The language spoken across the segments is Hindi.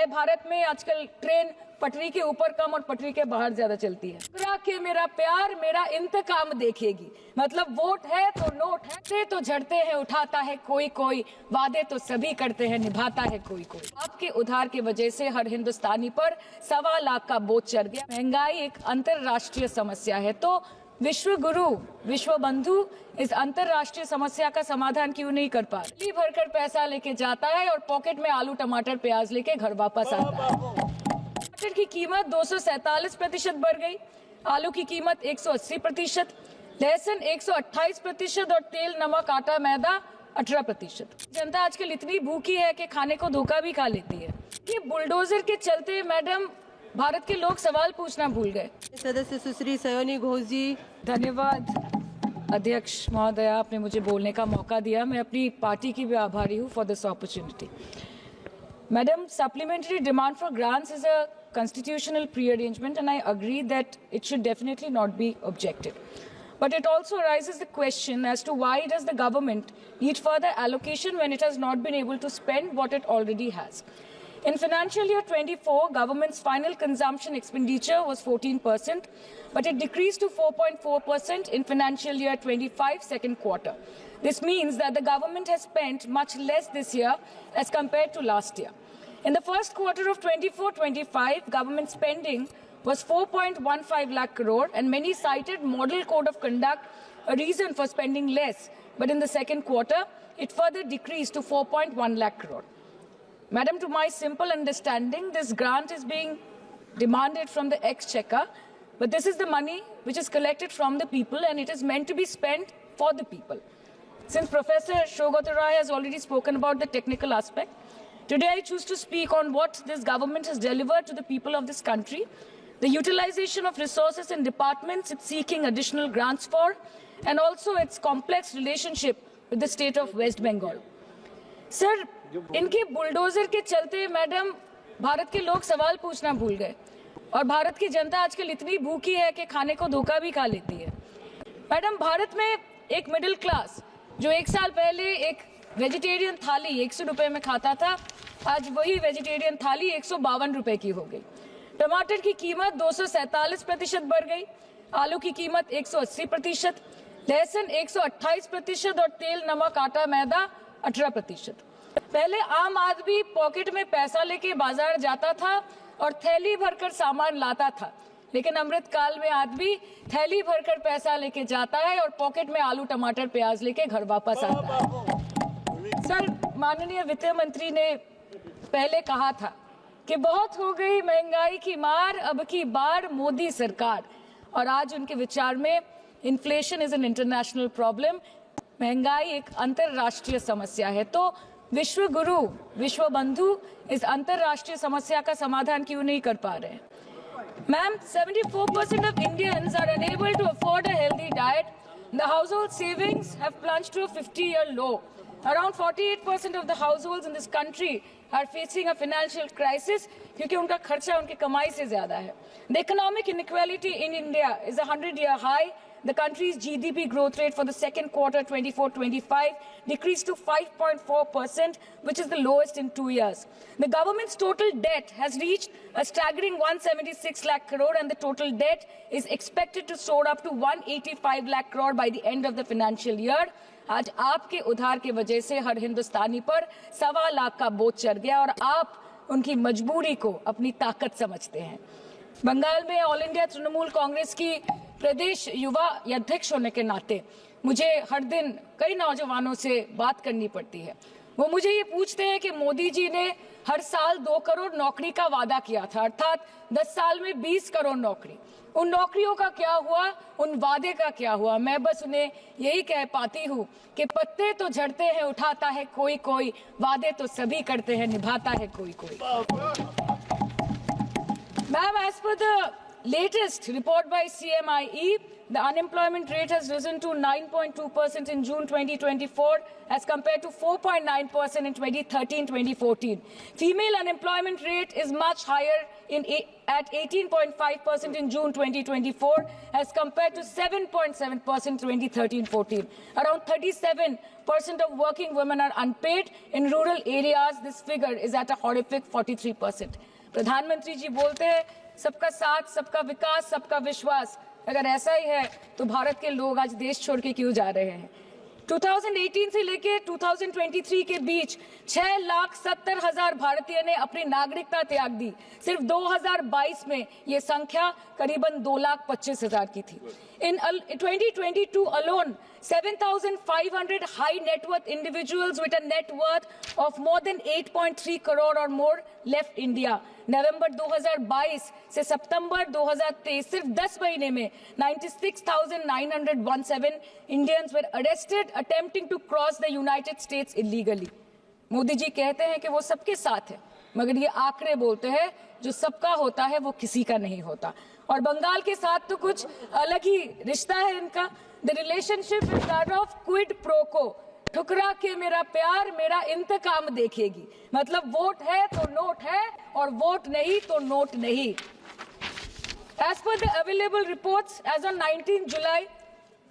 भारत में आजकल ट्रेन पटरी के ऊपर कम और पटरी के बाहर ज्यादा चलती है। के मेरा प्यार मेरा इंतकाम देखेगी, मतलब वोट है तो नोट है, से तो झड़ते हैं उठाता है कोई कोई, वादे तो सभी करते हैं निभाता है कोई कोई। आपके उधार की वजह से हर हिंदुस्तानी पर 1.25 लाख का बोझ चढ़ गया। महंगाई एक अंतर्राष्ट्रीय समस्या है, तो विश्व गुरु विश्व बंधु इस अंतर्राष्ट्रीय समस्या का समाधान क्यों नहीं कर पा रहे? भरकर पैसा लेके जाता है और पॉकेट में आलू टमाटर प्याज लेके घर वापस आता है। टमाटर की कीमत 247% बढ़ गई, आलू की कीमत 180%, लहसुन 128% और तेल नमक आटा मैदा 18%। जनता आजकल इतनी भूखी है कि खाने को धोखा भी खा लेती है। कि बुलडोजर के चलते मैडम भारत के लोग सवाल पूछना भूल गए। सदस्य सुश्री सयोनी घोष जी। धन्यवाद अध्यक्ष महोदया, आपने मुझे बोलने का मौका दिया। मैं अपनी पार्टी की भी आभारी हूँ for this opportunity. Madam, supplementary demand for grants is a constitutional pre-arrangement and I agree that it should definitely not be objected. But it also raises the question as to why does the government need further allocation when it has not been able to spend what it already has. In financial year 24, government's final consumption expenditure was 14%, but it decreased to 4.4% in financial year 25 second quarter. This means that the government has spent much less this year as compared to last year. In the first quarter of 24-25, government spending was 4.15 lakh crore, and many cited model code of conduct a reason for spending less. But in the second quarter, it further decreased to 4.1 lakh crore. Madam, to my simple understanding, this grant is being demanded from the exchequer, but this is the money which is collected from the people and it is meant to be spent for the people. Since Professor Shougata Rai has already spoken about the technical aspect, today I choose to speak on what this government has delivered to the people of this country, the utilization of resources and departments it's seeking additional grants for, and also its complex relationship with the state of West Bengal. Sir, इनके बुलडोजर के चलते मैडम भारत के लोग सवाल पूछना भूल गए और भारत की जनता आजकल इतनी भूखी है कि खाने को धोखा भी खा लेती है। मैडम, भारत में एक मिडिल क्लास जो एक साल पहले एक वेजिटेरियन थाली 100 रुपए में खाता था, आज वही वेजिटेरियन थाली 152 रुपए की हो गई। टमाटर की कीमत 247% बढ़ गई, आलू की कीमत 180%, लहसुन 128% और तेल नमक आटा मैदा 18%। पहले आम आदमी पॉकेट में पैसा लेके बाजार जाता था और थैली भरकर सामान लाता था, लेकिन अमृतकाल में आदमी थैली भरकर पैसा लेके जाता है और पॉकेट में आलू टमाटर प्याज लेके घर वापस आता है। सर, माननीय वित्त मंत्री ने पहले कहा था कि बहुत हो गई महंगाई की मार, अब की बार मोदी सरकार, और आज उनके विचार में inflation is an international problem, महंगाई एक अंतर्राष्ट्रीय समस्या है, तो विश्व गुरु विश्व बंधु इस अंतर्राष्ट्रीय समस्या का समाधान क्यों नहीं कर पा रहे हैं? Ma'am, 74% of Indians are unable to afford a healthy diet. The household savings have plunged to a 50-year low. Around 48% of the households in this country are facing a financial crisis क्योंकि उनका खर्चा उनकी कमाई से ज्यादा है. The economic inequality in India is a 100-year high. The country's GDP growth rate for the second quarter 24-25 decreased to 5.4%, which is the lowest in 2 years. The government's total debt has reached a staggering 176 lakh crore, and the total debt is expected to soar up to 185 lakh crore by the end of the financial year. आज आपके उधार की वजह से हर हिंदुस्तानी पर 1.25 लाख का बोझ चढ़ गया और आप उनकी मजबूरी को अपनी ताकत समझते हैं। बंगाल में ऑल इंडिया तृणमूल कांग्रेस की प्रदेश युवा अध्यक्ष होने के नाते मुझे हर दिन कई नौजवानों से बात करनी पड़ती है। वो मुझे ये पूछते हैं कि मोदी जी ने हर साल 2 करोड़ नौकरी का वादा किया था, अर्थात 10 साल में 20 करोड़ नौकरी। उन नौकरियों का क्या हुआ, उन वादे का क्या हुआ? मैं बस उन्हें यही कह पाती हूँ कि पत्ते तो झड़ते हैं उठाता है कोई कोई, वादे तो सभी करते हैं निभाता है कोई कोई। Ma'am, as per the latest report by CMIE, the unemployment rate has risen to 9.2% in June 2024 as compared to 4.9% in 2013-2014. Female unemployment rate is much higher at 18.5% in June 2024 as compared to 7.7% in 2013-14. Around 37% of working women are unpaid. In rural areas, this figure is at a horrific 43%. प्रधानमंत्री जी बोलते हैं सबका साथ, सबका विकास, सबका विश्वास। अगर ऐसा ही है तो भारत के लोग आज देश छोड़ के क्यों जा रहे हैं? 2018 से लेके 2023 के बीच 6,70,000 भारतीय ने अपनी नागरिकता त्याग दी। सिर्फ 2022 में ये संख्या करीबन 2,25,000 की थी। In 2022 alone, 7,500 high net worth individuals with a net worth of more than 8.3 crore or more left India. नवंबर 2022 से सितंबर 2023 सिर्फ 10 महीने में 96,917 Indians were arrested attempting to cross the United States illegally. Modi ji कहते हैं कि वो सबके साथ है, मगर ये आंकड़े बोलते हैं जो सबका होता है वो किसी का नहीं होता। और बंगाल के साथ तो कुछ अलग ही रिश्ता है इनका। The relationship is that of quid pro quo. ठुकरा के मेरा प्यार मेरा इंतकाम देखेगी। मतलब वोट है तो नोट है और वोट नहीं तो नोट नहीं। As per the available reports, as on 19 July,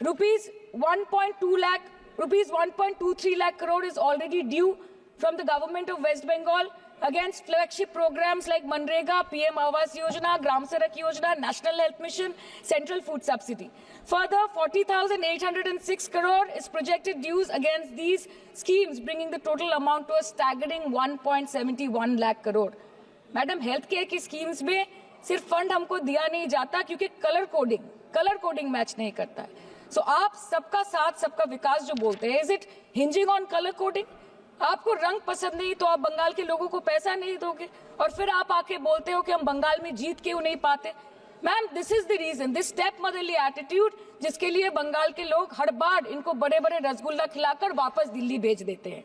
rupees 1.23 lakh crore is already due from the government of West Bengal against flagship programs like Manrega, PM Awas Yojana, Gram Sadak Yojana, National Health Mission, Central Food Subsidy. Further, 40,806 crore is projected dues against these schemes, bringing the total amount to a staggering 1.71 lakh crore. Madam, health care की schemes में सिर्फ फंड हमको दिया नहीं जाता क्योंकि कलर कोडिंग मैच नहीं करता है। सो आप सबका साथ सबका विकास जो बोलते हैं, is it hinging on colour coding? आपको रंग पसंद नहीं तो आप बंगाल के लोगों को पैसा नहीं दोगे और फिर आप आके बोलते हो कि हम बंगाल में जीत क्यों नहीं पाते। Ma'am, this is the reason, this step motherly attitude, जिसके लिए बंगाल के लोग हर बार इनको बड़े बड़े रसगुल्ला खिलाकर वापस दिल्ली भेज देते हैं।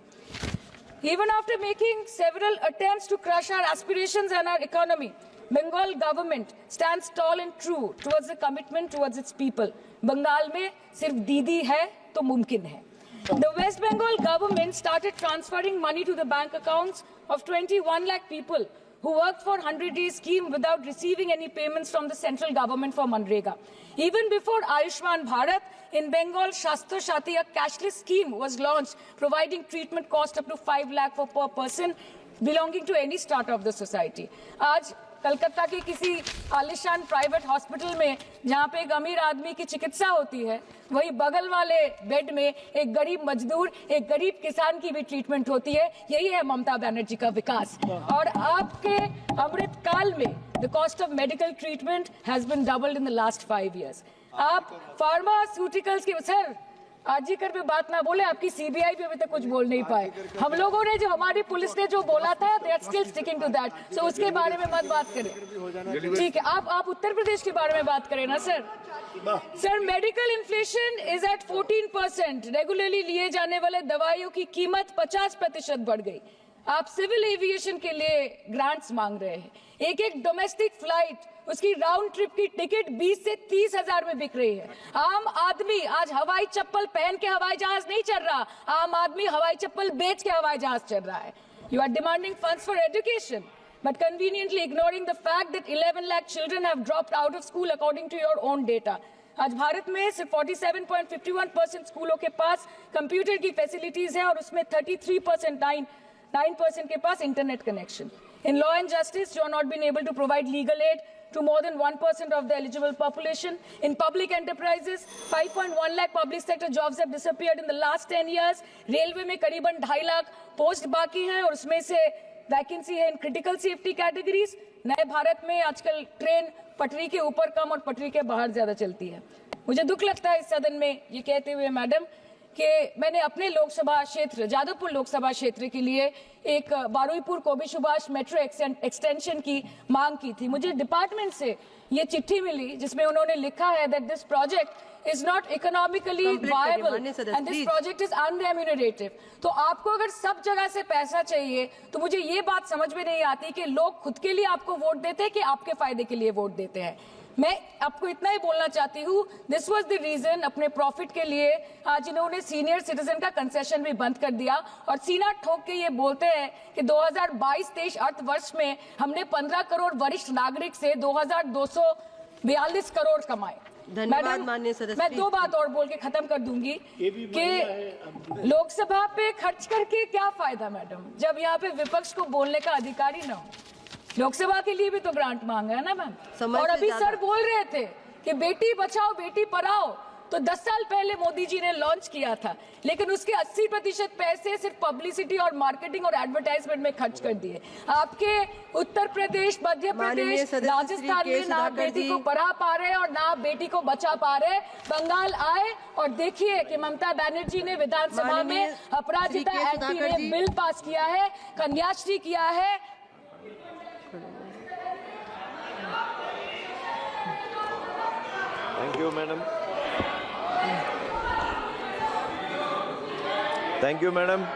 Even after making several attempts to crush our aspirations and our economy, Bengal government stands tall and true towards the commitment towards its people. Bengal में सिर्फ दीदी है तो मुमकिन है। The West Bengal government started transferring money to the bank accounts of 21 lakh people who worked for 100-day scheme without receiving any payments from the central government for Manrega. Even before Ayushman Bharat, in Bengal, Shastra Shati, a cashless scheme was launched, providing treatment cost up to 5 lakh for per person belonging to any strata of the society. आज कलकत्ता के किसी आलिशान प्राइवेट हॉस्पिटल में जहां पे एक अमीर आदमी की चिकित्सा होती है, वही बगल वाले बेड में एक गरीब मजदूर, एक गरीब किसान की भी ट्रीटमेंट होती है। यही है ममता बनर्जी का विकास। और आपके अमृत काल में the cost of medical treatment has been doubled in the last 5 years। आप फार्मास्यूटिकल्स की सर आरजीकर पे बात ना बोले, आपकी सीबीआई पे अभी तक कुछ बोल नहीं पाए। हम लोगों ने जो, हमारी पुलिस ने जो बोला था, they are still sticking to that. So उसके बारे में मत बात करें, ठीक है? आप उत्तर प्रदेश के बारे में बात करें ना sir. Sir, medical inflation is at 14%। Regularly लिए जाने वाले दवाइयों की कीमत 50% बढ़ गई। आप सिविल एविएशन के लिए ग्रांट्स मांग रहे हैं। एक डोमेस्टिक फ्लाइट, उसकी राउंड ट्रिप की टिकट 20 से 30 हजार में बिक रही है। आम आदमी आज हवाई चप्पल पहन के हवाई जहाज नहीं चल रहा, आम आदमी हवाई चप्पल बेच के हवाई जहाज चल रहा है। You are demanding funds for education, but conveniently ignoring the fact that 11 lakh children have dropped out of school according to your own data. आज भारत में सिर्फ 47.51% स्कूलों के पास कंप्यूटर की फैसिलिटीज है और उसमें 33.9% के पास internet connection. In law and justice, you are not been able to provide legal aid to more than 1% of the eligible population. In public enterprises, 5.1 lakh public sector jobs have disappeared in the last 10 years. Railway में करीबन 2.5 लाख पोस्ट बाकी हैं और उसमें से वैकेंसी है इन क्रिटिकल सेफ्टी कैटेगरीज। नए भारत में आजकल ट्रेन पटरी के ऊपर कम और पटरी के बाहर ज्यादा चलती है। मुझे दुख लगता है इस सदन में ये कहते हुए मैडम कि मैंने अपने लोकसभा क्षेत्र जादवपुर लोकसभा क्षेत्र के लिए एक बारुईपुर कोबी सुभाष मेट्रो एक्सटेंशन की मांग की थी। मुझे डिपार्टमेंट से ये चिट्ठी मिली जिसमें उन्होंने लिखा है that this project is not economically viable and this project is unremunerative। तो आपको अगर सब जगह से पैसा चाहिए तो मुझे ये बात समझ में नहीं आती कि लोग खुद के लिए आपको वोट देते हैं कि आपके फायदे के लिए वोट देते हैं। मैं आपको इतना ही बोलना चाहती हूँ, दिस वाज द रीजन, अपने प्रॉफिट के लिए आज इन्होंने सीनियर सिटीजन का कंसेशन भी बंद कर दिया और सीना ठोक के ये बोलते हैं कि 2022-23 अर्थ वर्ष में हमने 15 करोड़ वरिष्ठ नागरिक से 2242 करोड़ कमाए। धन्यवाद माननीय सदस्य। मैं 2 बात और बोल के खत्म कर दूंगी कि लोकसभा पे खर्च करके क्या फायदा मैडम, जब यहाँ पे विपक्ष को बोलने का अधिकार ही ना हो। लोकसभा के लिए भी तो ग्रांट मांगा है ना मैम। और अभी सर बोल रहे थे कि बेटी बचाओ बेटी पढ़ाओ, तो 10 साल पहले मोदी जी ने लॉन्च किया था, लेकिन उसके 80% पैसे सिर्फ पब्लिसिटी और मार्केटिंग और एडवर्टाइजमेंट में खर्च कर दिए। आपके उत्तर प्रदेश, मध्य प्रदेश, राजस्थान में ना बेटी को पढ़ा पा रहे और ना बेटी को बचा पा रहे। बंगाल आए और देखिए कि ममता बनर्जी ने विधानसभा में अपराजिता एक्ट में बिल पास किया है, कन्याश्री किया है। Thank you, madam. Thank you, madam.